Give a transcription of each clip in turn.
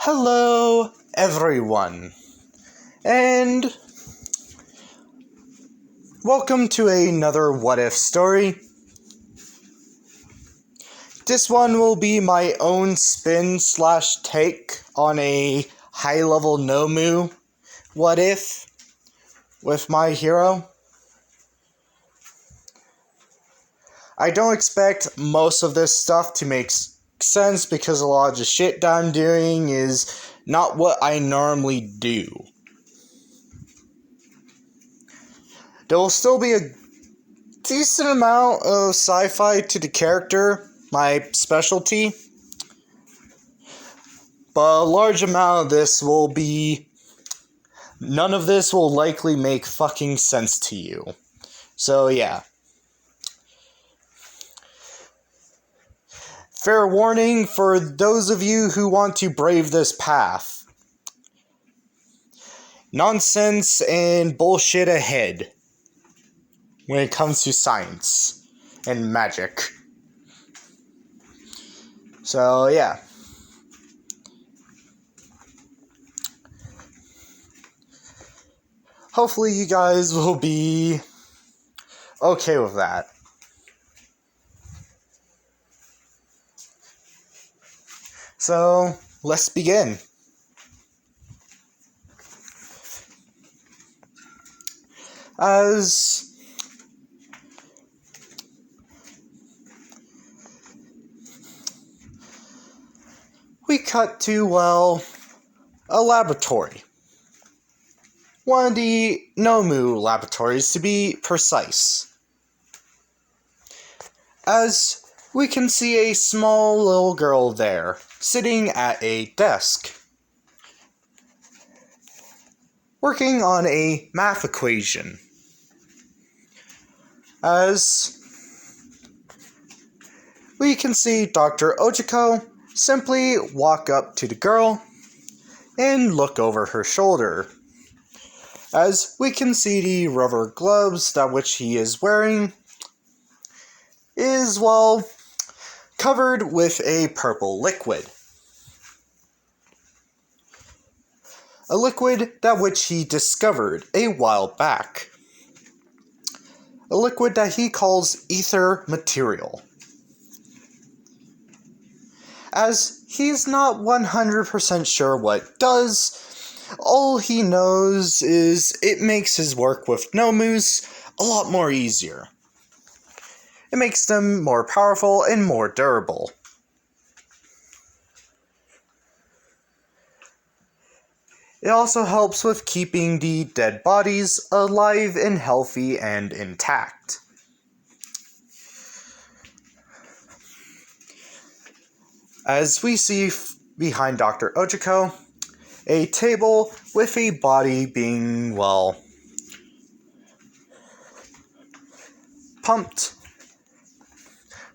Hello, everyone, and welcome to another What If story. This one will be my own spin/take on a high-level Nomu What If with my hero. I don't expect most of this stuff to make sense because a lot of the shit that I'm doing is not what I normally do. There will still be a decent amount of sci-fi to the character, my specialty, but a large amount of this will be... none of this will likely make fucking sense to you. So yeah. Fair warning for those of you who want to brave this path. Nonsense and bullshit ahead when it comes to science and magic. So yeah. Hopefully you guys will be okay with that. So, let's begin. As we cut to, a laboratory. One of the Nomu laboratories, to be precise. As we can see a small little girl there, sitting at a desk, working on a math equation. As we can see Dr. Ojiko simply walk up to the girl and look over her shoulder. As we can see the rubber gloves that which he is wearing is, covered with a purple liquid. A liquid that which he discovered a while back. A liquid that he calls ether material. As he's not 100% sure what it does, all he knows is it makes his work with Nomus a lot more easier. It makes them more powerful and more durable. It also helps with keeping the dead bodies alive and healthy and intact. As we see behind Dr. Ojiko, a table with a body being, pumped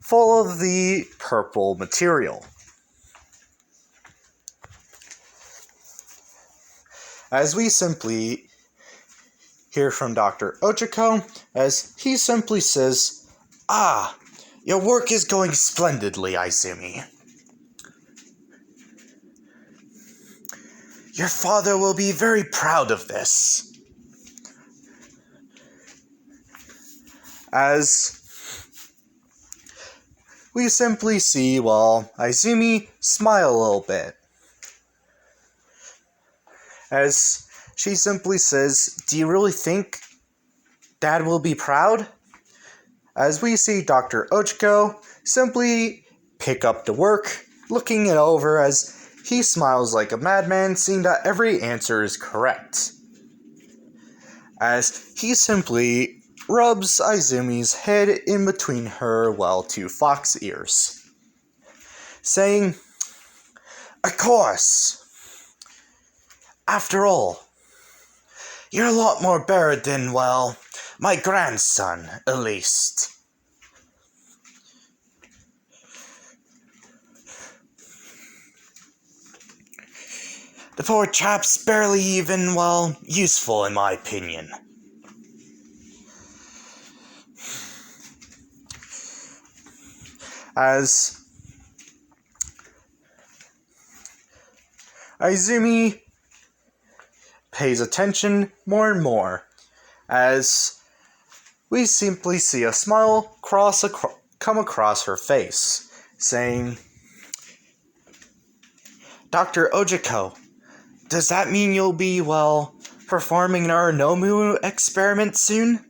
full of the purple material. As we simply hear from Dr. Ojiko, as he simply says, "Ah, your work is going splendidly, Izumi. Your father will be very proud of this." As we simply see, Izumi smile a little bit. As she simply says, "Do you really think Dad will be proud?" As we see Dr. Ojiko simply pick up the work, looking it over as he smiles like a madman, seeing that every answer is correct. As he simply rubs Izumi's head in between her, two fox ears, saying, "Of course. After all, you're a lot more better than, my grandson, at least." The poor chap's barely even, useful in my opinion. As Izumi pays attention more and more as we simply see a smile come across her face, saying, "Dr. Ojiko, does that mean you'll be, performing our Nomu experiment soon?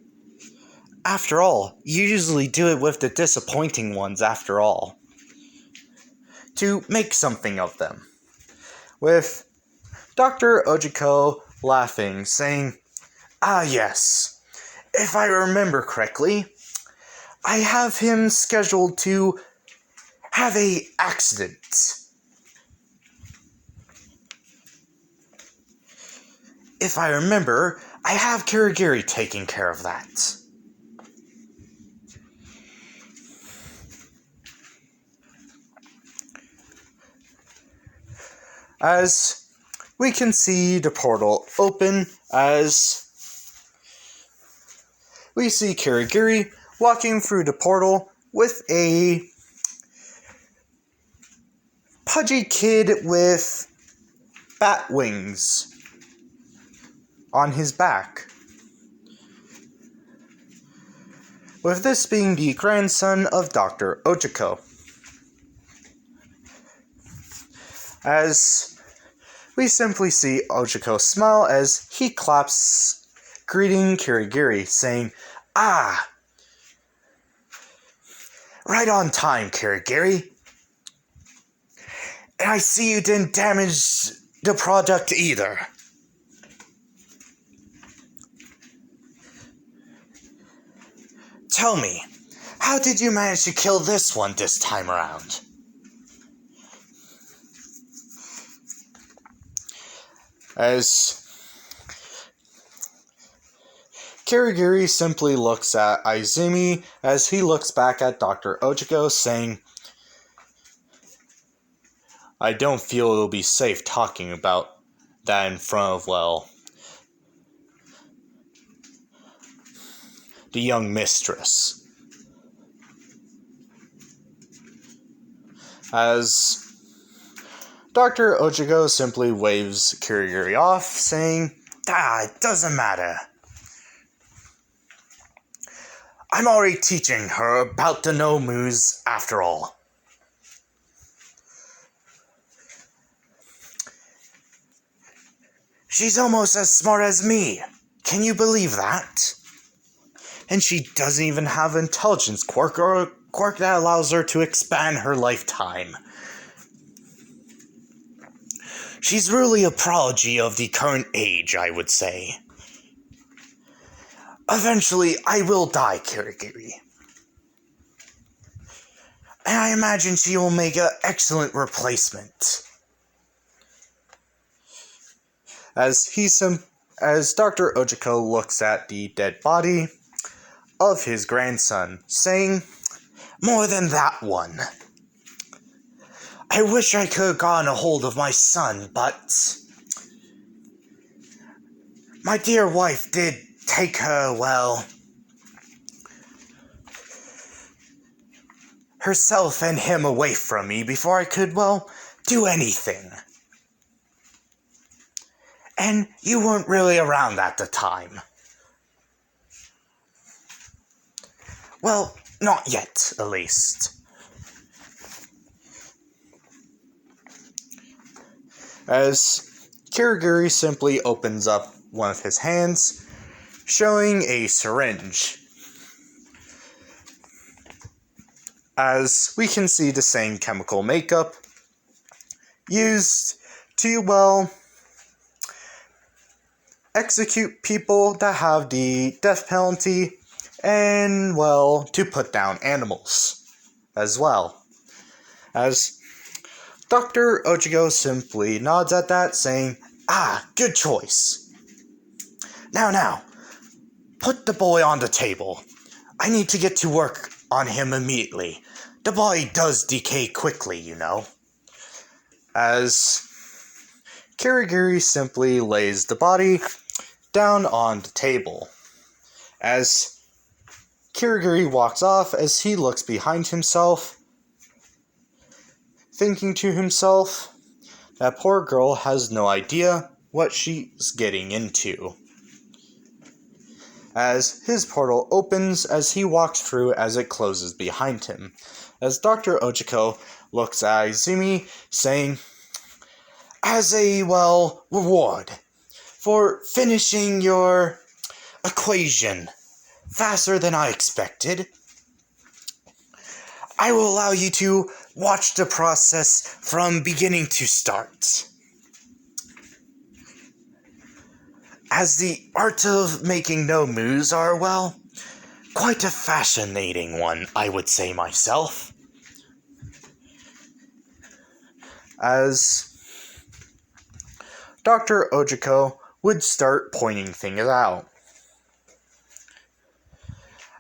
After all, you usually do it with the disappointing ones after all. To make something of them." With Dr. Ojiko laughing, saying, "Ah yes, if I remember correctly, I have him scheduled to have a accident. If I remember, I have Kirigiri taking care of that." As we can see the portal open, as we see Kirigiri walking through the portal with a pudgy kid with bat wings on his back. With this being the grandson of Dr. Ojiko. As we simply see Ojiko smile as he claps, greeting Kirigiri, saying, "Ah! Right on time, Kirigiri. And I see you didn't damage the product either." "Tell me, how did you manage to kill this one this time around?" As Kirigiri simply looks at Izumi as he looks back at Dr. Ojiko, saying, "I don't feel it'll be safe talking about that in front of, the young mistress." As Dr. Ojiko simply waves Kirigiri off, saying, "It doesn't matter. I'm already teaching her about the Nomus after all." "She's almost as smart as me. Can you believe that? And she doesn't even have an intelligence quirk or a quirk that allows her to expand her lifetime. She's really a prodigy of the current age, I would say. Eventually, I will die, Kirigiri. And I imagine she will make an excellent replacement." As Dr. Ojiko looks at the dead body of his grandson, saying, "More than that one. I wish I could have gotten a hold of my son, but my dear wife did take her, herself and him away from me before I could, do anything. And you weren't really around at the time. Well, not yet, at least." As Kirigiri simply opens up one of his hands, showing a syringe. As we can see the same chemical makeup used to, execute people that have the death penalty and, to put down animals as well. As Dr. Ojiko simply nods at that, saying, "Good choice. Now, put the boy on the table. I need to get to work on him immediately. The body does decay quickly, you know." As Kirigiri simply lays the body down on the table. As Kirigiri walks off, as he looks behind himself, thinking to himself, That poor girl has no idea what she's getting into. As his portal opens as he walks through as it closes behind him. As Dr. Ojiko looks at Izumi, saying, "As a, reward for finishing your equation faster than I expected, I will allow you to watch the process from beginning to start. As the art of making Nomus are, quite a fascinating one, I would say myself." As Dr. Ojiko would start pointing things out.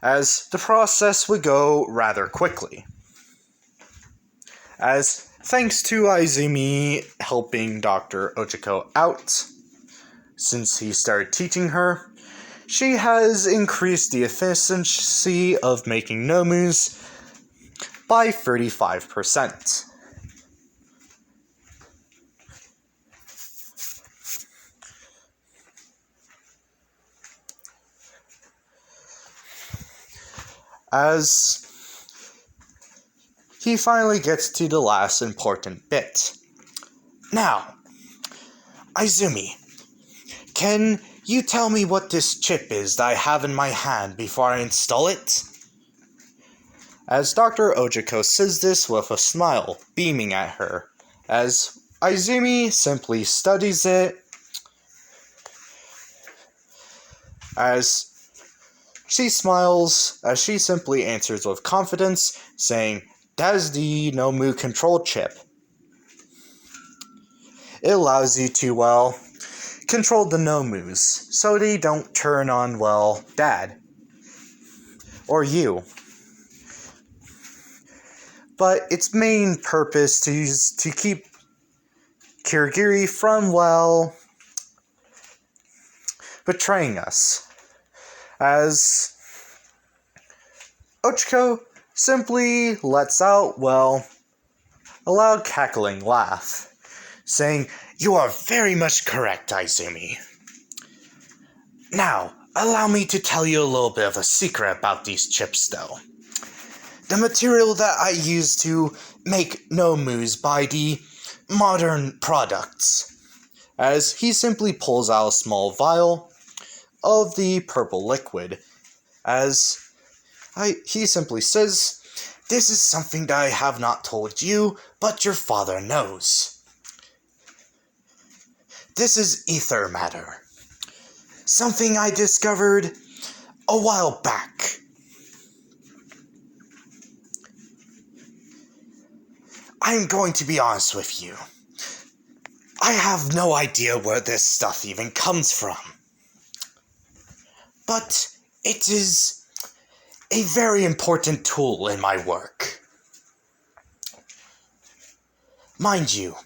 As the process would go rather quickly. As thanks to Izumi helping Dr. Ojiko out, since he started teaching her, she has increased the efficiency of making Nomus by 35%. As he finally gets to the last important bit. "Now, Izumi, can you tell me what this chip is that I have in my hand before I install it?" As Dr. Ojiko says this with a smile beaming at her, as Izumi simply studies it, as she smiles, as she simply answers with confidence, saying, "That is the Nomu control chip. It allows you to, control the Nomus, so they don't turn on, Dad. Or you. But its main purpose is to keep Kirigiri from, betraying us." As Ochiko simply lets out, a loud cackling laugh, saying, "You are very much correct, Izumi. Now, allow me to tell you a little bit of a secret about these chips, though. The material that I use to make Nomus by the modern products." As he simply pulls out a small vial of the purple liquid, as he simply says, "This is something that I have not told you, but your father knows. This is ether matter. Something I discovered a while back. I'm going to be honest with you. I have no idea where this stuff even comes from. But it is a very important tool in my work. Mind you,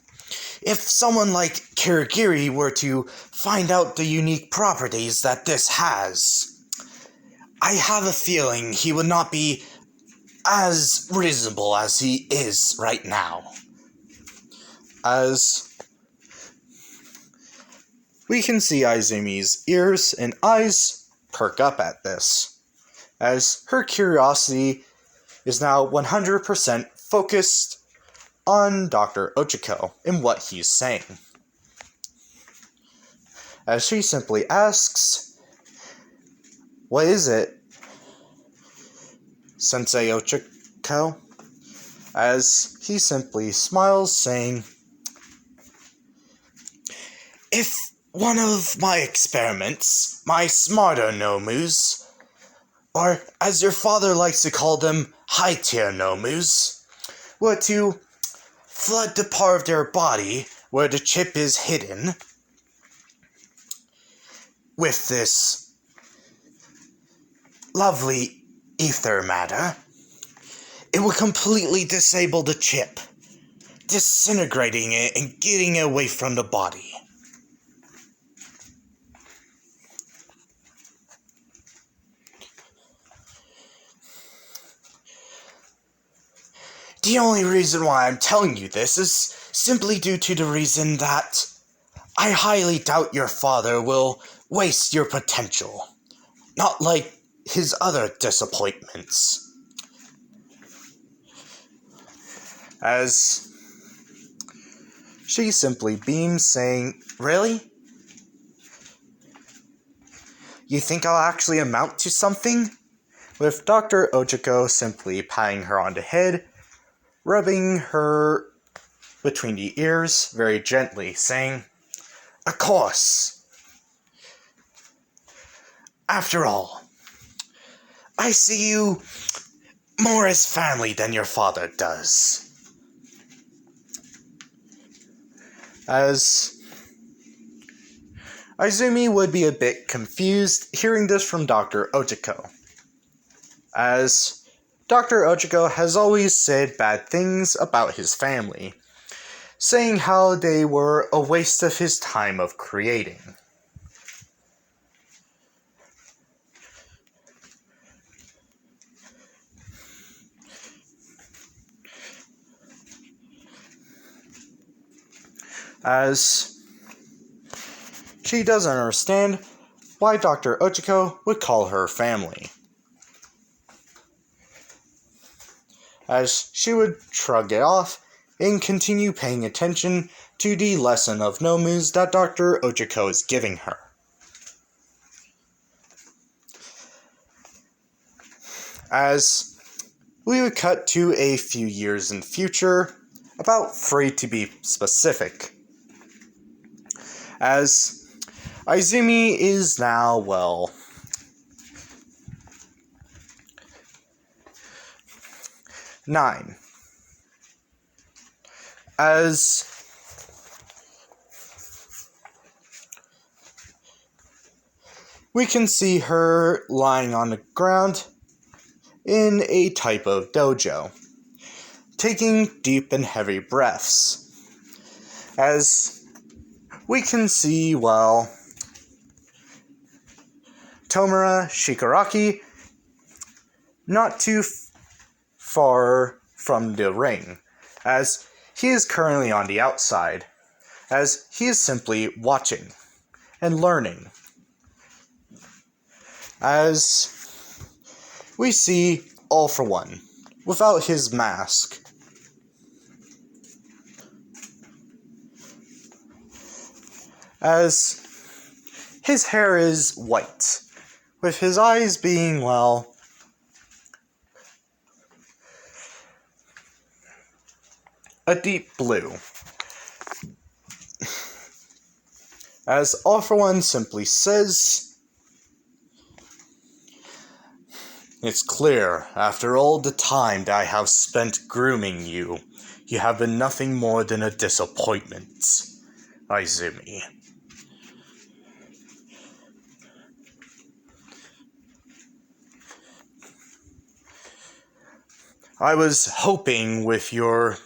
if someone like Kirigiri were to find out the unique properties that this has, I have a feeling he would not be as reasonable as he is right now." As we can see Izumi's ears and eyes perk up at this, as her curiosity is now 100% focused on Dr. Ochiko and what he's saying. As she simply asks, "What is it, Sensei Ochiko?" As he simply smiles, saying, "If one of my experiments, my smarter Nomus, or as your father likes to call them, high-tier Nomus, were to flood the part of their body where the chip is hidden with this lovely ether matter, it would completely disable the chip, disintegrating it and getting it away from the body. The only reason why I'm telling you this is simply due to the reason that I highly doubt your father will waste your potential, not like his other disappointments. As she simply beams, saying, "Really? You think I'll actually amount to something?" With Dr. Ochiko simply patting her on the head, rubbing her between the ears very gently, saying, "Of course. After all, I see you more as family than your father does." As Izumi would be a bit confused hearing this from Dr. Ochiko, as Dr. Ochiko has always said bad things about his family, saying how they were a waste of his time of creating. As she doesn't understand why Dr. Ochiko would call her family. As she would shrug it off and continue paying attention to the lesson of Nomu's that Dr. Ochiko is giving her. As we would cut to a few years in future, about 3 to be specific. As Izumi is now, 9. As we can see her lying on the ground in a type of dojo, taking deep and heavy breaths. As we can see, Tomura Shigaraki not too far from the ring, as he is currently on the outside, as he is simply watching and learning. As we see All For One, without his mask. As his hair is white, with his eyes being, a deep blue. As All For One simply says, "It's clear, after all the time that I have spent grooming you, you have been nothing more than a disappointment, Izumi." I was hoping with your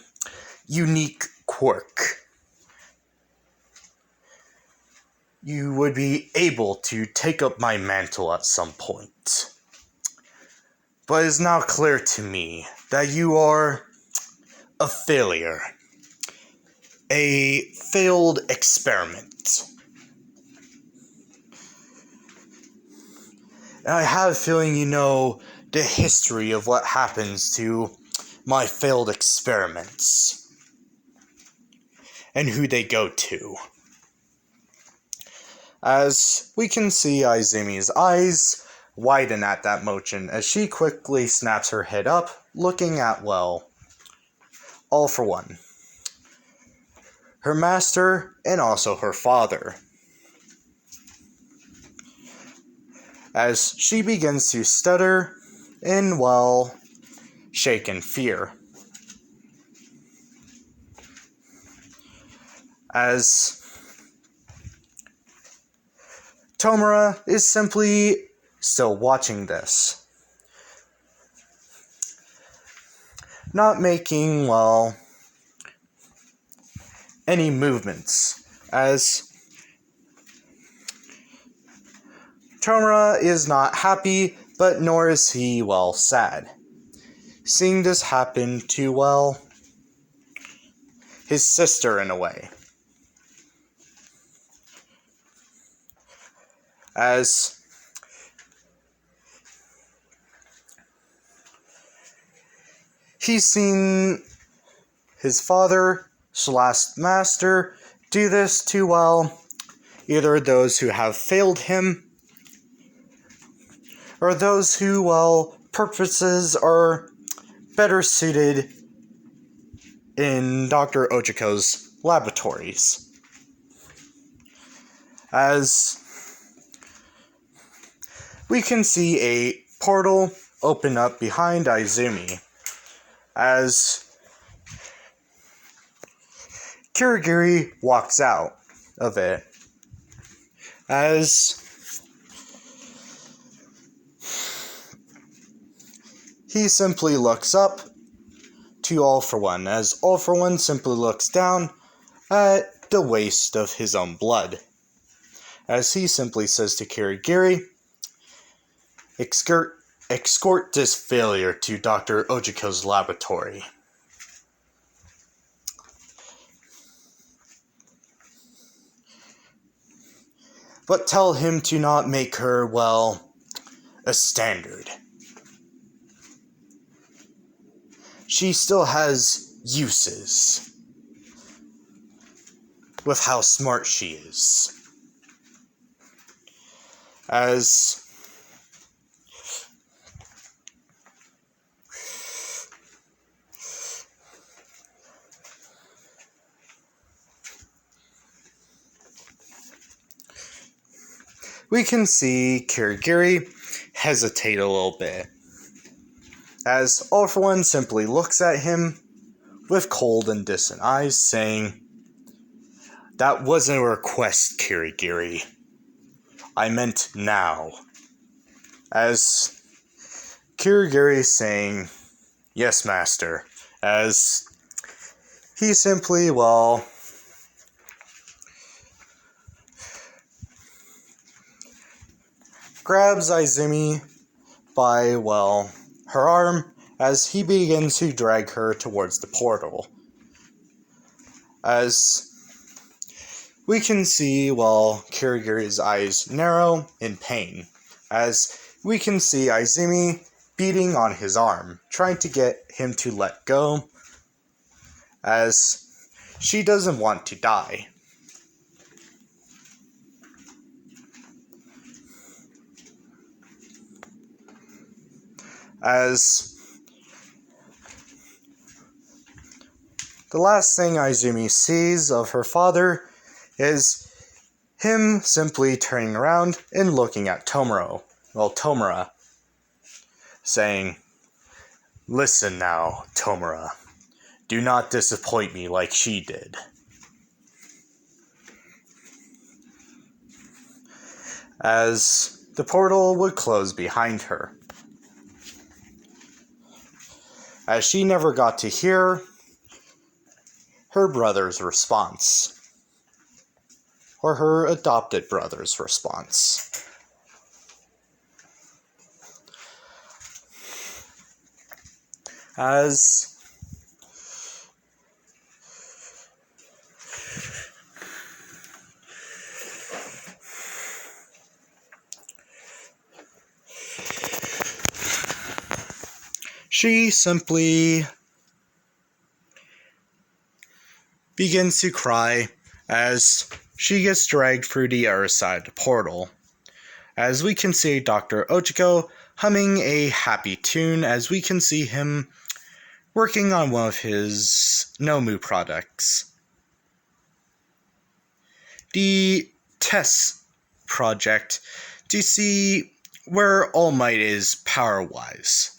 unique quirk, you would be able to take up my mantle at some point. But it is now clear to me that you are a failure. A failed experiment. And I have a feeling you know the history of what happens to my failed experiments. And who they go to. As we can see Izumi's eyes widen at that motion as she quickly snaps her head up, looking at, All For One. Her master and also her father. As she begins to stutter in, shake in fear. As Tomura is simply still watching this. Not making, any movements. As Tomura is not happy, but nor is he, sad. Seeing this happen to, his sister in a way. As he's seen his father / master do this to, well, either those who have failed him or those who, well, purposes are better suited in Dr. Ojiko's laboratories. As we can see a portal open up behind Izumi, as Kirigiri walks out of it, as he simply looks up to All For One, as All For One simply looks down at the waste of his own blood, as he simply says to Kirigiri, escort this failure to Dr. Ojiko's laboratory. But tell him to not make her, well, a standard. She still has uses with how smart she is. As we can see Kirigiri hesitate a little bit, as All For One simply looks at him with cold and distant eyes, saying, "That wasn't a request, Kirigiri. I meant now." As Kirigiri is saying, "Yes, master," as he simply, well, grabs Izumi by, well, her arm as he begins to drag her towards the portal. As we can see, well, Kirigiri's eyes narrow in pain, as we can see Izumi beating on his arm, trying to get him to let go, as she doesn't want to die. As the last thing Izumi sees of her father is him simply turning around and looking at Tomura, saying, "Listen now, Tomura. Do not disappoint me like she did." As the portal would close behind her, as she never got to hear her brother's response, or her adopted brother's response. As she simply begins to cry as she gets dragged through the other side of the portal. As we can see Dr. Ojiko humming a happy tune, as we can see him working on one of his Nomu products. The test project to see where All Might is power-wise.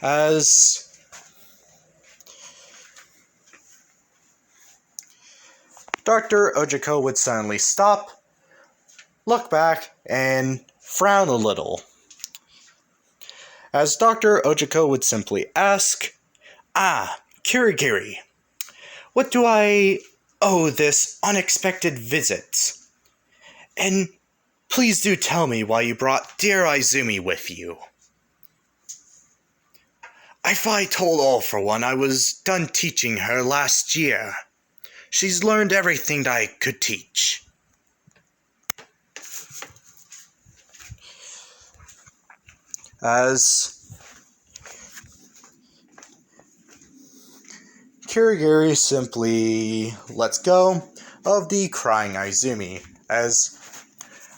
As Dr. Ojiko would suddenly stop, look back, and frown a little. As Dr. Ojiko would simply ask, Kirigiri, what do I owe this unexpected visit? And please do tell me why you brought dear Izumi with you." If I told All for One I was done teaching her last year. She's learned everything that I could teach. As Kirigiri simply lets go of the crying Izumi, as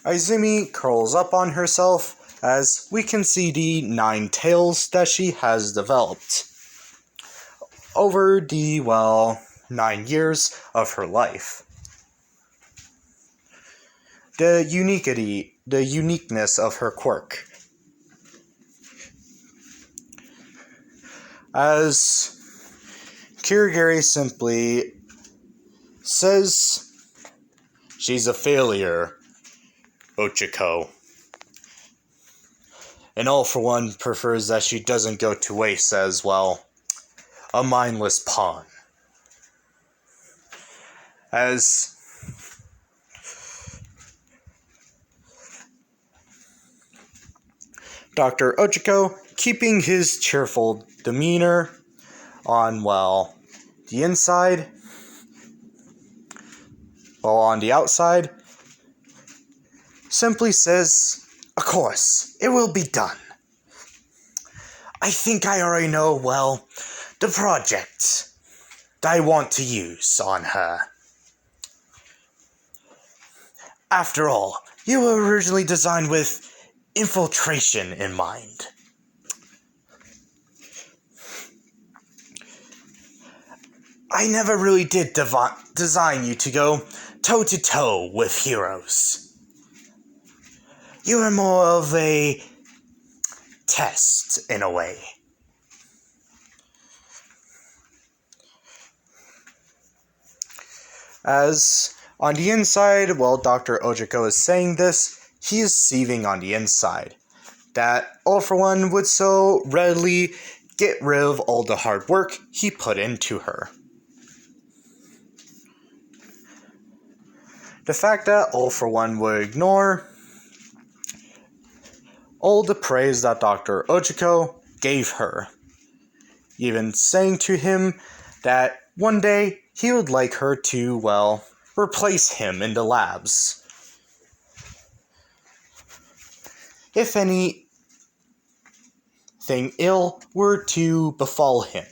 Izumi curls up on herself, as we can see the 9 tails that she has developed over the, 9 years of her life. The uniqueness of her quirk. As Kirigiri simply says, she's a failure, Ochiko. And All for One prefers that she doesn't go to waste as, a mindless pawn. As Dr. Ochiko, keeping his cheerful demeanor on, the inside, while on the outside, simply says, "Of course, it will be done. I think I already know, the project that I want to use on her. After all, you were originally designed with infiltration in mind. I never really did design you to go toe-to-toe with heroes. You were more of a test, in a way. As on the inside, while Dr. Ojiko is saying this, he is seething on the inside. That All for One would so readily get rid of all the hard work he put into her. The fact that All for One would ignore all the praise that Dr. Ojiko gave her, even saying to him that one day he would like her to, replace him in the labs. If anything ill were to befall him.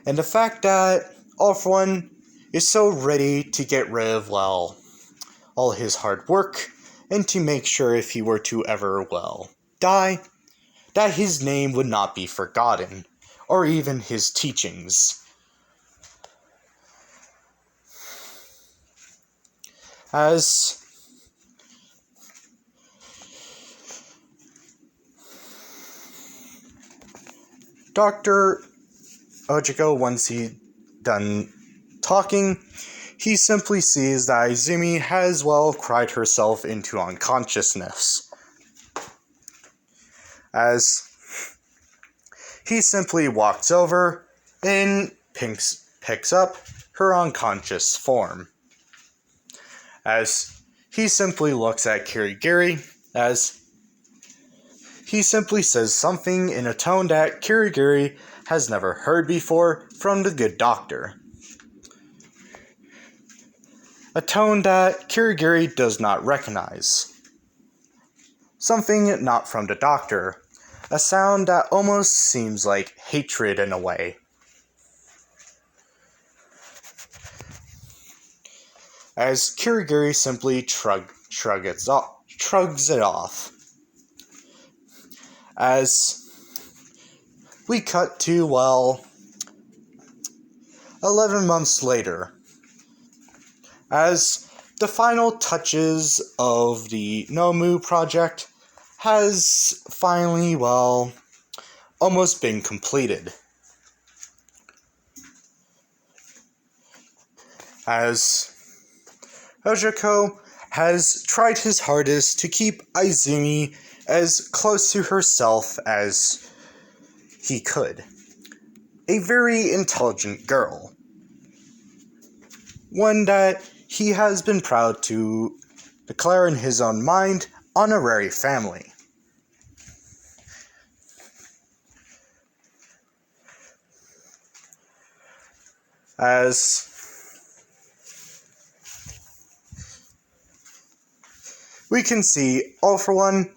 And the fact that All for One is so ready to get rid of, all his hard work, and to make sure if he were to ever, die, that his name would not be forgotten, or even his teachings. As Dr. Ojiko, once he's done talking, he simply sees that Izumi has, cried herself into unconsciousness. As he simply walks over and picks up her unconscious form. As he simply looks at Kirigiri, as he simply says something in a tone that Kirigiri has never heard before from the good doctor. A tone that Kirigiri does not recognize. Something not from the doctor. A sound that almost seems like hatred in a way. As Kirigiri simply shrugs it off. As we cut to, 11 months later. As the final touches of the Nomu project has finally, almost been completed. As Ojiko has tried his hardest to keep Izumi as close to herself as he could. A very intelligent girl. One that he has been proud to declare in his own mind honorary family. as we can see All For One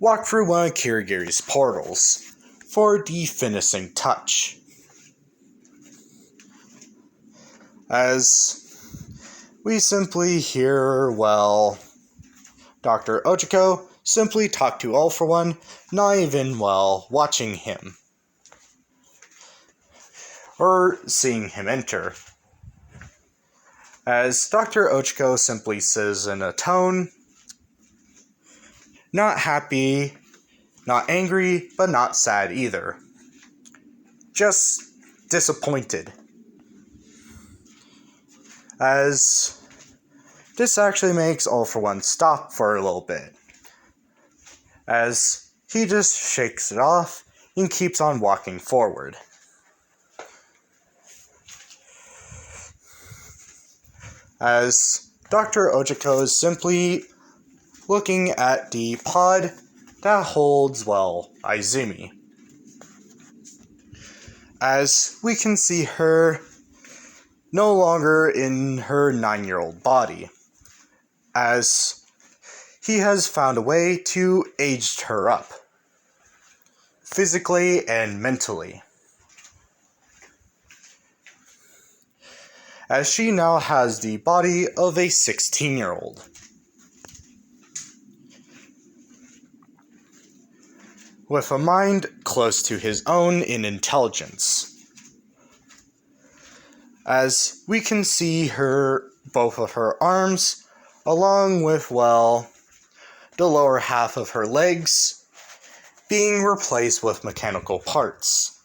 walk through one of Kirigiri's portals for the finishing touch. As we simply hear, well, Dr. Ochako simply talk to All For One, not even, well, watching him. Or seeing him enter. As Dr. Ochako simply says in a tone, not happy, not angry, but not sad either. Just disappointed. As this actually makes All For One stop for a little bit. As he just shakes it off and keeps on walking forward. As Dr. Ochako is simply looking at the pod that holds, well, Izumi. As we can see her no longer in her 9-year-old body, as he has found a way to age her up, physically and mentally. As she now has the body of a 16-year-old. With a mind close to his own in intelligence. As we can see both of her arms, along with, well, the lower half of her legs, being replaced with mechanical parts.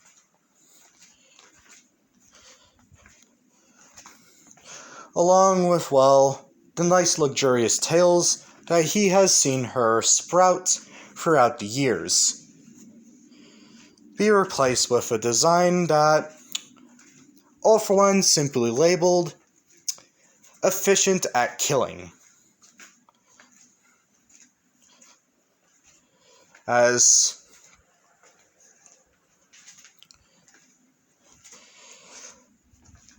Along with, well, the nice luxurious tails that he has seen her sprout throughout the years. Be replaced with a design that All For One simply labeled efficient at killing. As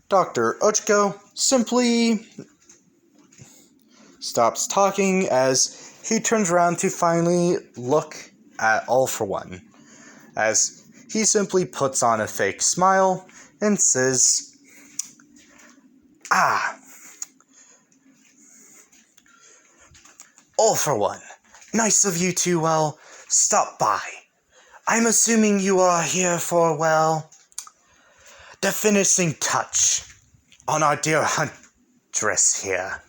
Dr. Ochako simply stops talking as he turns around to finally look at All For One. As he simply puts on a fake smile and says, All For One, nice of you to, well, stop by. I'm assuming you are here for, well, the finishing touch on our dear huntress here.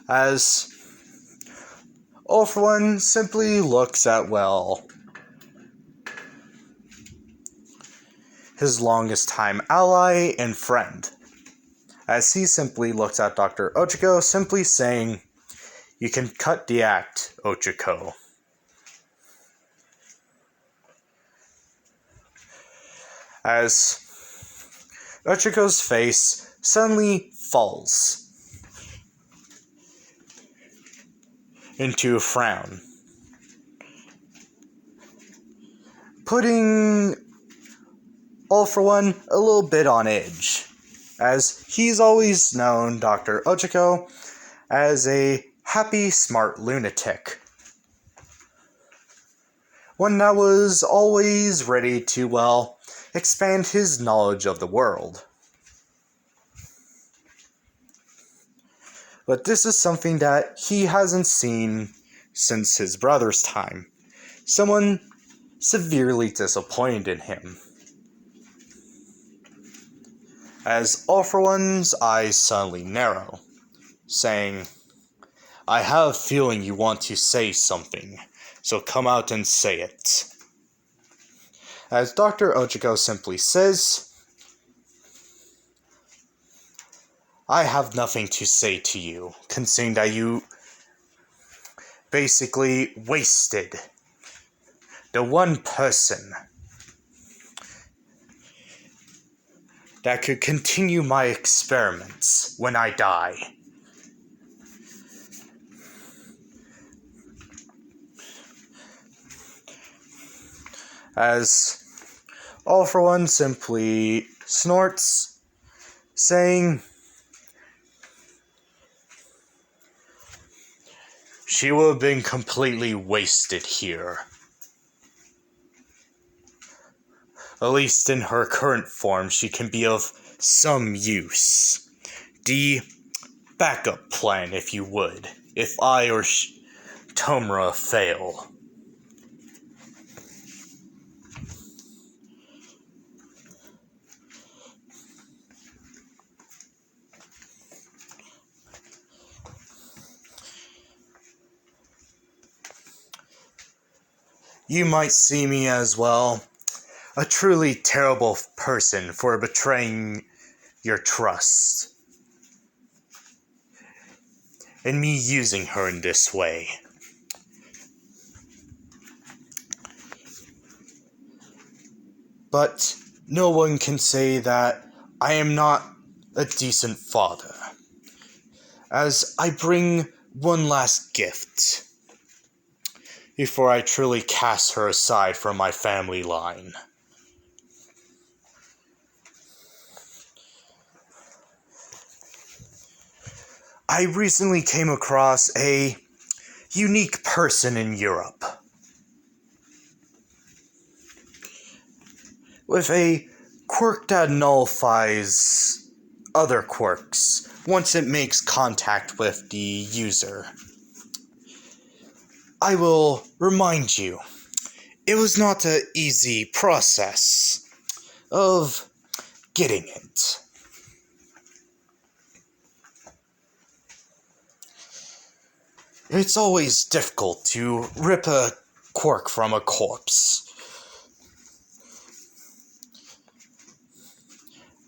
As All For One simply looks at, well, his longest time ally and friend. As he simply looks at Dr. Ochako, simply saying, you can cut the act, Ochako. As Ochiko's face suddenly falls into a frown, putting All For One a little bit on edge, as he's always known Dr. Ochako as a happy, smart lunatic. One that was always ready to, well, expand his knowledge of the world. But this is something that he hasn't seen since his brother's time. Someone severely disappointed in him. As All For One's eyes suddenly narrow, saying, I have a feeling you want to say something, so come out and say it. As Dr. Ochako simply says, I have nothing to say to you, considering that you basically wasted the one person that could continue my experiments when I die. As All For One simply snorts, saying, "She will have been completely wasted here. At least in her current form, she can be of some use. The backup plan, if you would, if I or Tomura fail." You might see me as, well, a truly terrible person for betraying your trust, and me using her in this way. But no one can say that I am not a decent father, as I bring one last gift before I truly cast her aside from my family line. I recently came across a unique person in Europe with a quirk that nullifies other quirks once it makes contact with the user. I will remind you, it was not an easy process of getting it. It's always difficult to rip a quirk from a corpse.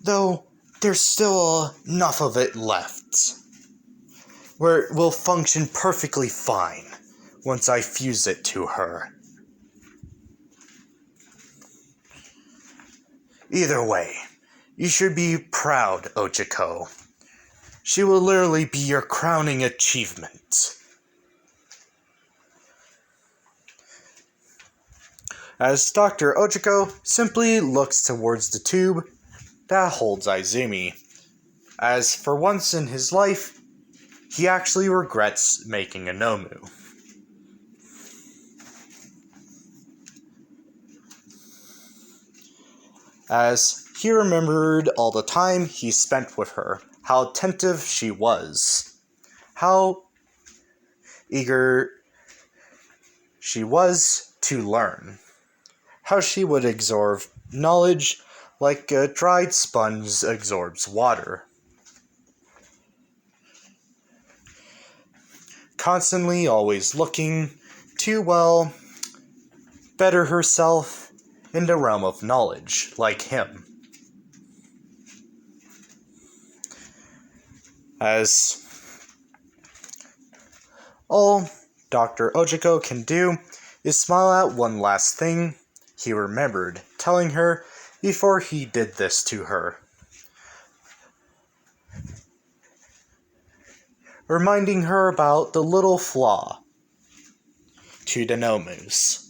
Though there's still enough of it left, where it will function perfectly fine once I fuse it to her. Either way, you should be proud, Ochiko. She will literally be your crowning achievement. As Dr. Ochiko simply looks towards the tube that holds Izumi, as for once in his life, he actually regrets making a Nomu. As he remembered all the time he spent with her, how attentive she was, how eager she was to learn, how she would absorb knowledge like a dried sponge absorbs water. Constantly always looking to, well, better herself in the realm of knowledge, like him. As all Dr. Ochiko can do is smile at one last thing he remembered telling her before he did this to her. Reminding her about the little flaw to the Nomus,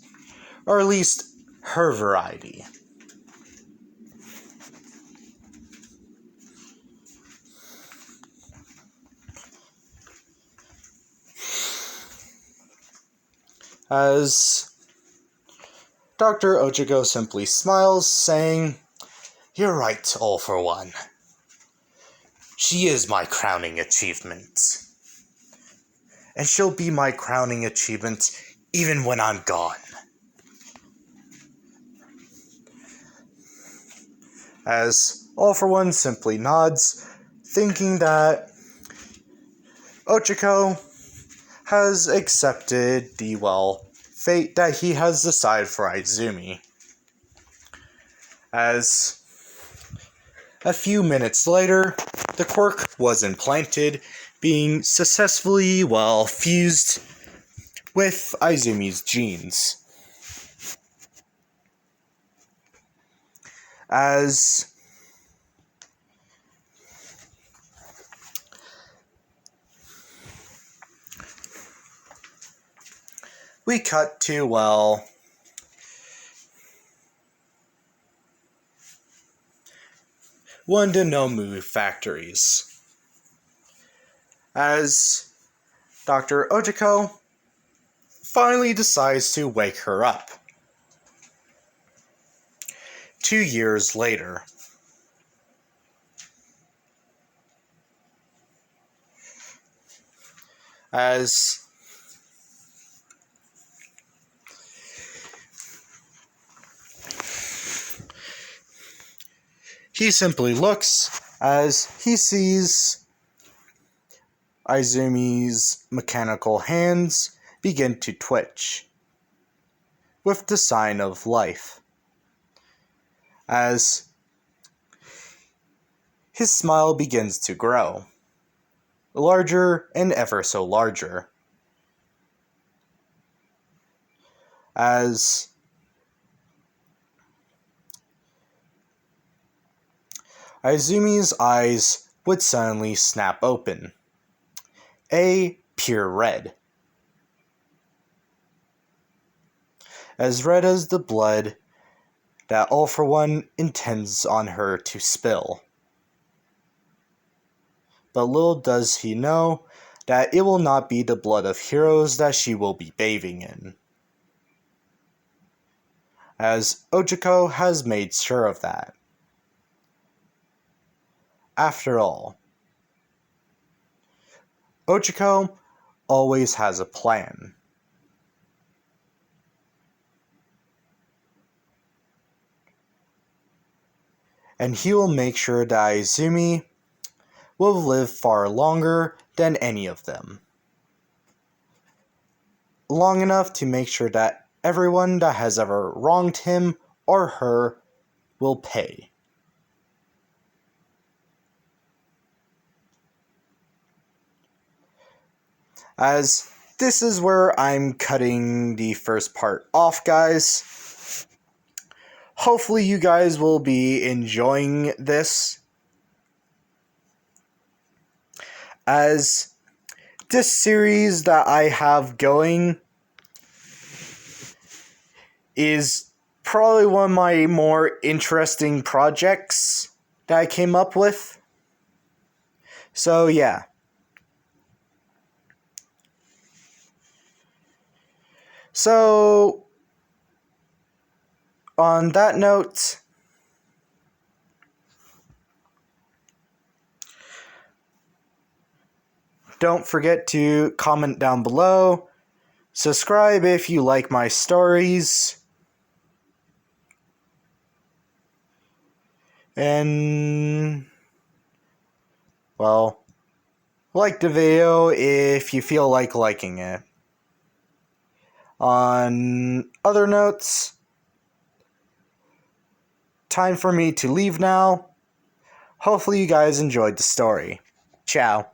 or at least her variety. As Dr. Ochiko simply smiles, saying, "You're right, all for one. She is my crowning achievement. And she'll be my crowning achievement even when I'm gone." As All for One simply nods, thinking that Ochiko has accepted the, well, fate that he has decided for Izumi. As a few minutes later, the quirk was implanted, being successfully, well, fused with Izumi's genes. As we cut to, well, one of the Nomu factories. As Dr. Ojiko finally decides to wake her up. 2 years later. As he simply looks as he sees Izumi's mechanical hands begin to twitch with the sign of life, as his smile begins to grow, larger and ever so larger, as Izumi's eyes would suddenly snap open, a pure red. As red as the blood that All for One intends on her to spill. But little does he know that it will not be the blood of heroes that she will be bathing in, as Ojiko has made sure of that. After all, Ojiko always has a plan. And he will make sure that Izumi will live far longer than any of them. Long enough to make sure that everyone that has ever wronged him or her will pay. As this is where I'm cutting the first part off, guys. Hopefully you guys will be enjoying this, as this series that I have going is probably one of my more interesting projects that I came up with. So yeah. So on that note, don't forget to comment down below, subscribe if you like my stories, and, well, like the video if you feel like liking it. On other notes, time for me to leave now. Hopefully you guys enjoyed the story. Ciao.